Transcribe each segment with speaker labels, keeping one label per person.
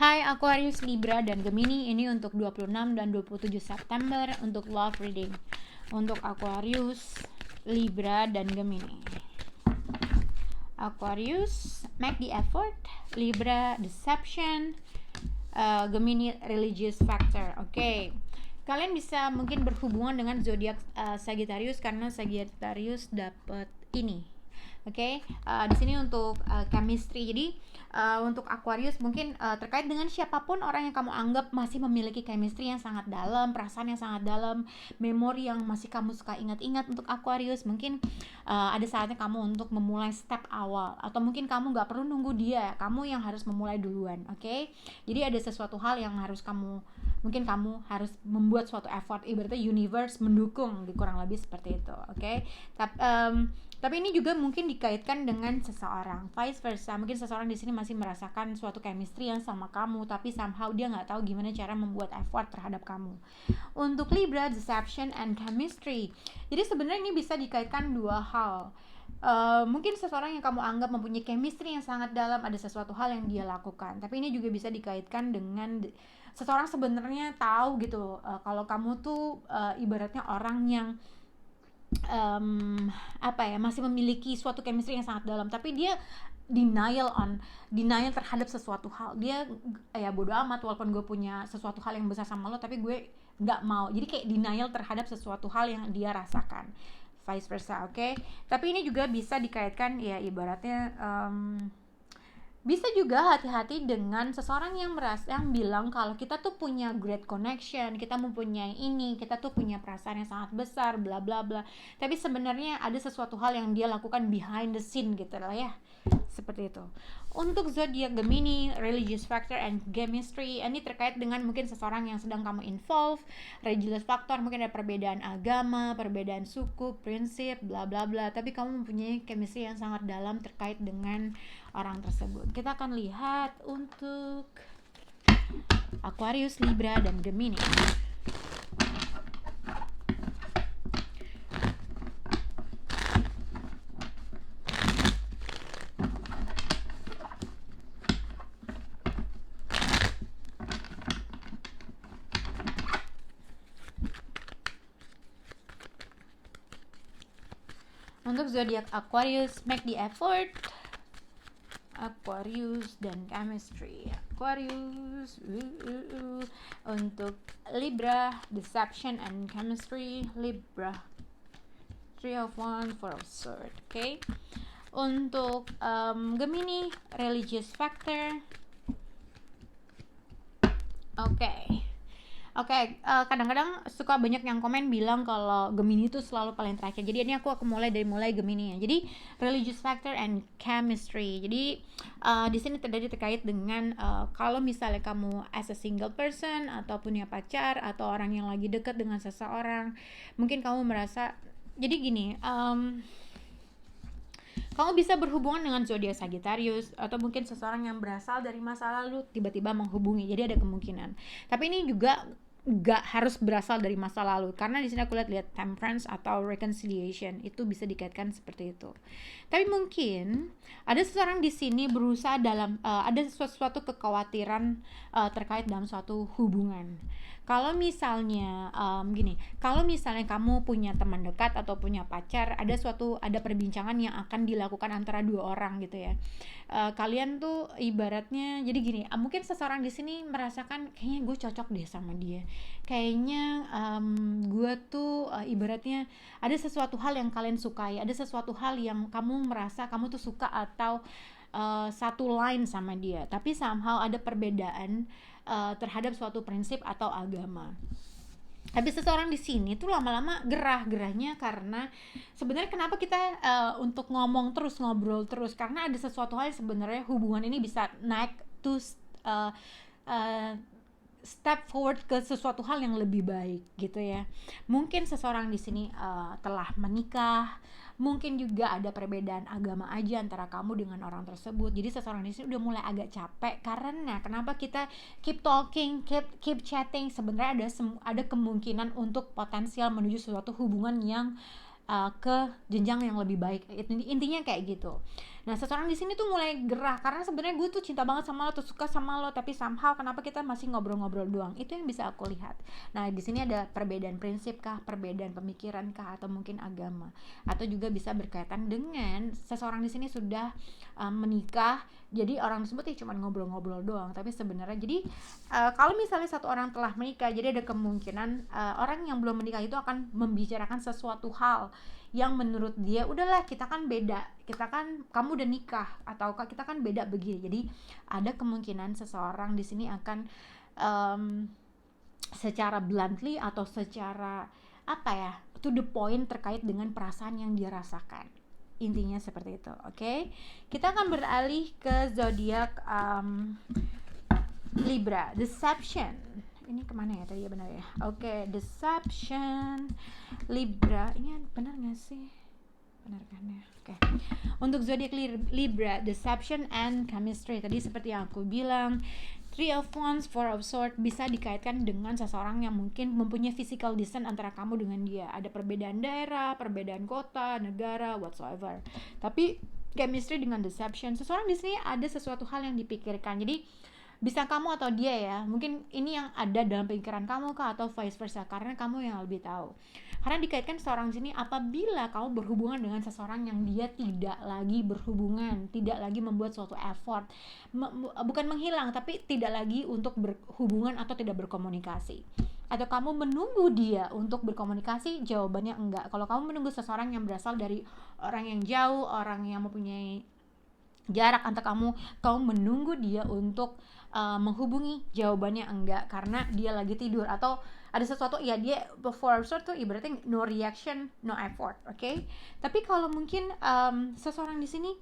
Speaker 1: Hai Aquarius, Libra, dan Gemini. Ini untuk 26 dan 27 September untuk love reading. Untuk Aquarius, Libra, dan Gemini. Aquarius, make the effort. Libra, deception. Gemini, religious factor. Oke. Kalian bisa mungkin berhubungan dengan zodiak Sagittarius karena Sagittarius dapat ini. Oke, di sini untuk chemistry. Jadi untuk Aquarius mungkin terkait dengan siapapun orang yang kamu anggap masih memiliki chemistry yang sangat dalam, perasaan yang sangat dalam, memori yang masih kamu suka ingat-ingat. Untuk Aquarius mungkin ada saatnya kamu untuk memulai step awal, atau mungkin kamu nggak perlu nunggu dia, kamu yang harus memulai duluan. Oke, jadi ada sesuatu hal yang harus mungkin kamu harus membuat suatu effort, ibaratnya universe mendukung, kurang lebih seperti itu. Oke, tapi ini juga mungkin dikaitkan dengan seseorang, vice versa. Mungkin seseorang di sini masih merasakan suatu chemistry yang sama kamu, tapi somehow dia nggak tahu gimana cara membuat effort terhadap kamu. Untuk Libra, deception and chemistry. Jadi sebenarnya ini bisa dikaitkan dua hal. Mungkin seseorang yang kamu anggap mempunyai chemistry yang sangat dalam, ada sesuatu hal yang dia lakukan. Tapi ini juga bisa dikaitkan dengan seseorang sebenarnya tahu gitu, kalau kamu tuh ibaratnya orang yang masih memiliki suatu chemistry yang sangat dalam, tapi dia denial terhadap sesuatu hal. Dia bodo amat, walaupun gue punya sesuatu hal yang besar sama lo, tapi gue nggak mau. Jadi kayak denial terhadap sesuatu hal yang dia rasakan, vice versa. Oke. Tapi ini juga bisa dikaitkan ya ibaratnya bisa juga hati-hati dengan seseorang yang bilang kalau kita tuh punya great connection, kita mempunyai ini, kita tuh punya perasaan yang sangat besar, bla bla bla. Tapi sebenarnya ada sesuatu hal yang dia lakukan behind the scene gitu lah ya. Seperti itu. Untuk zodiak Gemini, religious factor and chemistry, ini terkait dengan mungkin seseorang yang sedang kamu involve. Religious factor mungkin ada perbedaan agama, perbedaan suku, prinsip, bla bla bla, tapi kamu mempunyai chemistry yang sangat dalam terkait dengan orang tersebut. Kita akan lihat untuk Aquarius, Libra, dan Gemini. Untuk zodiak Aquarius, make the effort. Aquarius dan chemistry. Aquarius. Untuk Libra, deception and chemistry. Libra, 3 of Wands, 4 of Swords. Okay. Untuk Gemini, religious factor. Oke, kadang-kadang suka banyak yang komen bilang kalau Gemini itu selalu paling terakhir. Jadi ini aku mulai Gemini ya. Jadi religious factor and chemistry. Jadi di sini terkait dengan kalau misalnya kamu as a single person atau punya pacar atau orang yang lagi dekat dengan seseorang, mungkin kamu merasa jadi gini. Kamu bisa berhubungan dengan zodiak Sagittarius atau mungkin seseorang yang berasal dari masa lalu tiba-tiba menghubungi. Jadi ada kemungkinan. Tapi ini juga gak harus berasal dari masa lalu, karena di sini aku lihat temperance atau reconciliation itu bisa dikaitkan seperti itu. Tapi mungkin ada seseorang di sini berusaha dalam ada sesuatu kekhawatiran terkait dalam suatu hubungan. Kalau misalnya kalau misalnya kamu punya teman dekat atau punya pacar, ada perbincangan yang akan dilakukan antara dua orang gitu ya. Kalian tuh ibaratnya jadi gini, mungkin seseorang di sini merasakan kayaknya gue cocok deh sama dia. Kayaknya gue tuh ibaratnya ada sesuatu hal yang kalian sukai, ada sesuatu hal yang kamu merasa kamu tuh suka atau satu line sama dia, tapi somehow ada perbedaan terhadap suatu prinsip atau agama. Tapi seseorang di sini tuh lama-lama gerahnya karena sebenarnya kenapa kita untuk ngobrol terus, karena ada sesuatu hal yang sebenarnya hubungan ini bisa naik to step forward ke sesuatu hal yang lebih baik gitu ya. Mungkin seseorang di sini telah menikah, mungkin juga ada perbedaan agama aja antara kamu dengan orang tersebut. Jadi seseorang di sini udah mulai agak capek karena kenapa kita keep talking, keep chatting, sebenarnya ada kemungkinan untuk potensial menuju suatu hubungan yang ke jenjang yang lebih baik. Intinya kayak gitu. Nah, seseorang di sini tuh mulai gerah karena sebenarnya gue tuh cinta banget sama lo, tuh suka sama lo, tapi somehow kenapa kita masih ngobrol-ngobrol doang. Itu yang bisa aku lihat. Nah, di sini ada perbedaan prinsip kah, perbedaan pemikiran kah, atau mungkin agama, atau juga bisa berkaitan dengan seseorang di sini sudah menikah. Jadi orang tersebut ya cuma ngobrol-ngobrol doang, tapi sebenarnya jadi kalau misalnya satu orang telah menikah, jadi ada kemungkinan orang yang belum menikah itu akan membicarakan sesuatu hal yang menurut dia udahlah, kita kan beda, kita kan kamu udah nikah, atau kita kan beda begini. Jadi ada kemungkinan seseorang di sini akan secara bluntly atau secara to the point terkait dengan perasaan yang dia rasakan. Intinya seperti itu, oke? Kita akan beralih ke zodiak Libra, deception. Ini kemana ya tadi ya, benar ya? Oke, deception Libra. Ini benar nggak sih? Benar kan ya? Oke. Untuk zodiak Libra, deception and chemistry. Tadi seperti yang aku bilang, Three of Wands, Four of Swords bisa dikaitkan dengan seseorang yang mungkin mempunyai physical distance antara kamu dengan dia. Ada perbedaan daerah, perbedaan kota, negara, whatsoever. Tapi chemistry dengan deception, seseorang di sini ada sesuatu hal yang dipikirkan. Jadi bisa kamu atau dia ya, mungkin ini yang ada dalam pikiran kamu kah, atau vice versa, karena kamu yang lebih tahu. Karena dikaitkan seseorang di sini apabila kamu berhubungan dengan seseorang yang dia tidak lagi berhubungan, tidak lagi membuat suatu effort, bukan menghilang, tapi tidak lagi untuk berhubungan atau tidak berkomunikasi. Atau kamu menunggu dia untuk berkomunikasi, jawabannya enggak. Kalau kamu menunggu seseorang yang berasal dari orang yang jauh, orang yang mempunyai jarak antar kamu menunggu dia untuk menghubungi, jawabannya enggak, karena dia lagi tidur atau ada sesuatu, ya dia before tuh ibaratnya no reaction, no effort, oke? Tapi kalau mungkin seseorang di sini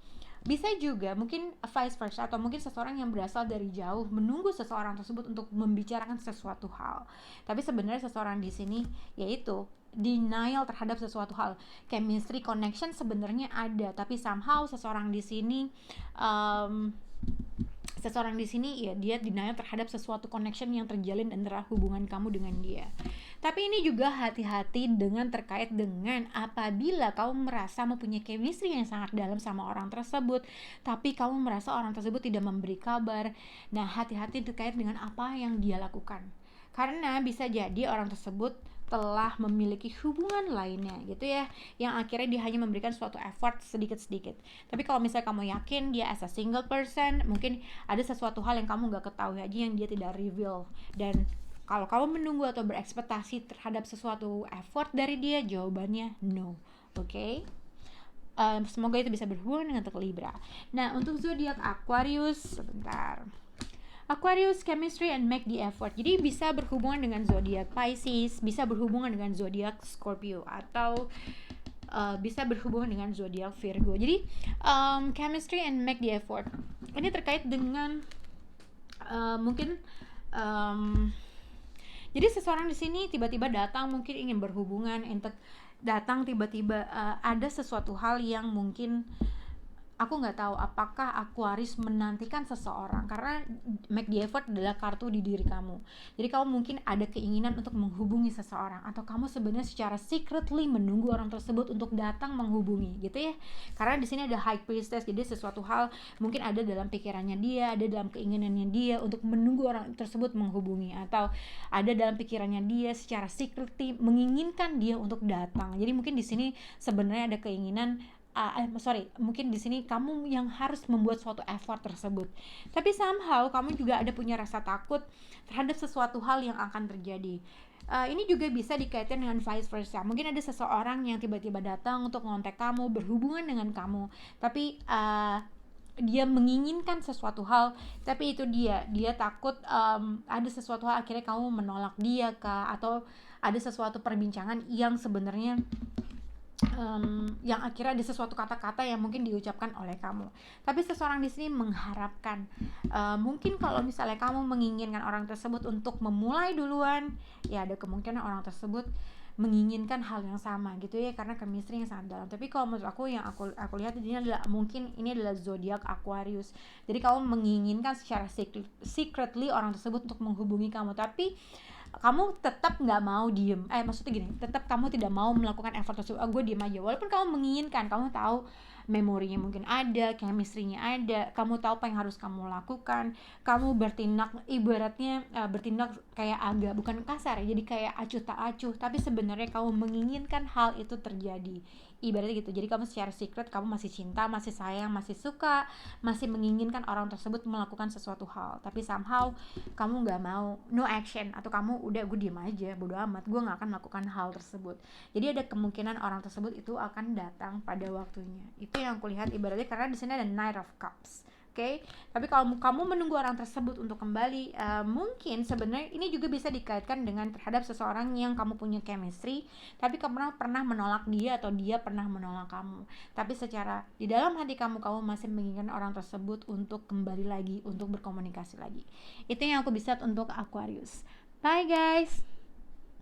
Speaker 1: bisa juga mungkin vice versa, atau mungkin seseorang yang berasal dari jauh menunggu seseorang tersebut untuk membicarakan sesuatu hal. Tapi sebenarnya seseorang di sini yaitu denial terhadap sesuatu hal. Chemistry connection sebenarnya ada, tapi somehow seseorang di sini ya dia denial terhadap sesuatu connection yang terjalin antara hubungan kamu dengan dia. Tapi ini juga hati-hati dengan terkait dengan apabila kamu merasa mempunyai chemistry yang sangat dalam sama orang tersebut, tapi kamu merasa orang tersebut tidak memberi kabar. Nah, hati-hati terkait dengan apa yang dia lakukan, karena bisa jadi orang tersebut telah memiliki hubungan lainnya gitu ya, yang akhirnya dia hanya memberikan suatu effort sedikit-sedikit. Tapi kalau misalnya kamu yakin dia as a single person, mungkin ada sesuatu hal yang kamu gak ketahui aja yang dia tidak reveal. Dan kalau kamu menunggu atau berekspektasi terhadap sesuatu effort dari dia, jawabannya no. Oke? Semoga itu bisa berhubungan dengan untuk Libra. Nah, untuk zodiak Aquarius, sebentar. Aquarius, chemistry and make the effort. Jadi bisa berhubungan dengan zodiak Pisces, bisa berhubungan dengan zodiak Scorpio, atau bisa berhubungan dengan zodiak Virgo. Jadi chemistry and make the effort ini terkait dengan mungkin jadi seseorang di sini tiba-tiba datang, mungkin ingin berhubungan, datang tiba-tiba ada sesuatu hal yang mungkin aku nggak tahu apakah Aquarius menantikan seseorang, karena make the effort adalah kartu di diri kamu. Jadi kamu mungkin ada keinginan untuk menghubungi seseorang, atau kamu sebenarnya secara secretly menunggu orang tersebut untuk datang menghubungi gitu ya. Karena di sini ada High Priestess, jadi sesuatu hal mungkin ada dalam pikirannya dia, ada dalam keinginannya dia untuk menunggu orang tersebut menghubungi, atau ada dalam pikirannya dia secara secretly menginginkan dia untuk datang. Jadi mungkin di sini sebenarnya ada keinginan mungkin di sini kamu yang harus membuat suatu effort tersebut, tapi somehow kamu juga ada punya rasa takut terhadap sesuatu hal yang akan terjadi. Ini juga bisa dikaitkan dengan vice versa. Mungkin ada seseorang yang tiba-tiba datang untuk ngontek kamu, berhubungan dengan kamu, tapi dia menginginkan sesuatu hal, tapi itu dia takut ada sesuatu hal akhirnya kamu menolak dia kah, atau ada sesuatu perbincangan yang sebenarnya yang akhirnya ada sesuatu kata-kata yang mungkin diucapkan oleh kamu. Tapi seseorang di sini mengharapkan mungkin kalau misalnya kamu menginginkan orang tersebut untuk memulai duluan, ya ada kemungkinan orang tersebut menginginkan hal yang sama gitu ya, karena chemistry yang sangat dalam. Tapi kalau menurut aku yang aku lihat ini adalah mungkin ini adalah zodiak Aquarius. Jadi kamu menginginkan secara secretly orang tersebut untuk menghubungi kamu, tapi kamu tetap nggak mau maksudnya gini, tetap kamu tidak mau melakukan effort tersebut. Gue diem aja, walaupun kamu menginginkan, kamu tahu memorinya mungkin ada, chemistry-nya ada, kamu tahu apa yang harus kamu lakukan, kamu bertindak ibaratnya bertindak kayak agak bukan kasar ya, jadi kayak acuh tak acuh, tapi sebenarnya kamu menginginkan hal itu terjadi, ibaratnya gitu. Jadi kamu secara secret kamu masih cinta, masih sayang, masih suka, masih menginginkan orang tersebut melakukan sesuatu hal, tapi somehow kamu nggak mau, no action, atau kamu udah gue diem aja, bodo amat, gue nggak akan melakukan hal tersebut. Jadi ada kemungkinan orang tersebut itu akan datang pada waktunya. Itu yang aku lihat ibaratnya, karena di sini ada Knight of Cups. Oke, tapi kalau kamu menunggu orang tersebut untuk kembali, mungkin sebenarnya ini juga bisa dikaitkan dengan terhadap seseorang yang kamu punya chemistry, tapi kamu pernah menolak dia atau dia pernah menolak kamu. Tapi secara di dalam hati kamu masih menginginkan orang tersebut untuk kembali lagi, untuk berkomunikasi lagi. Itu yang aku bisa untuk Aquarius. Bye guys.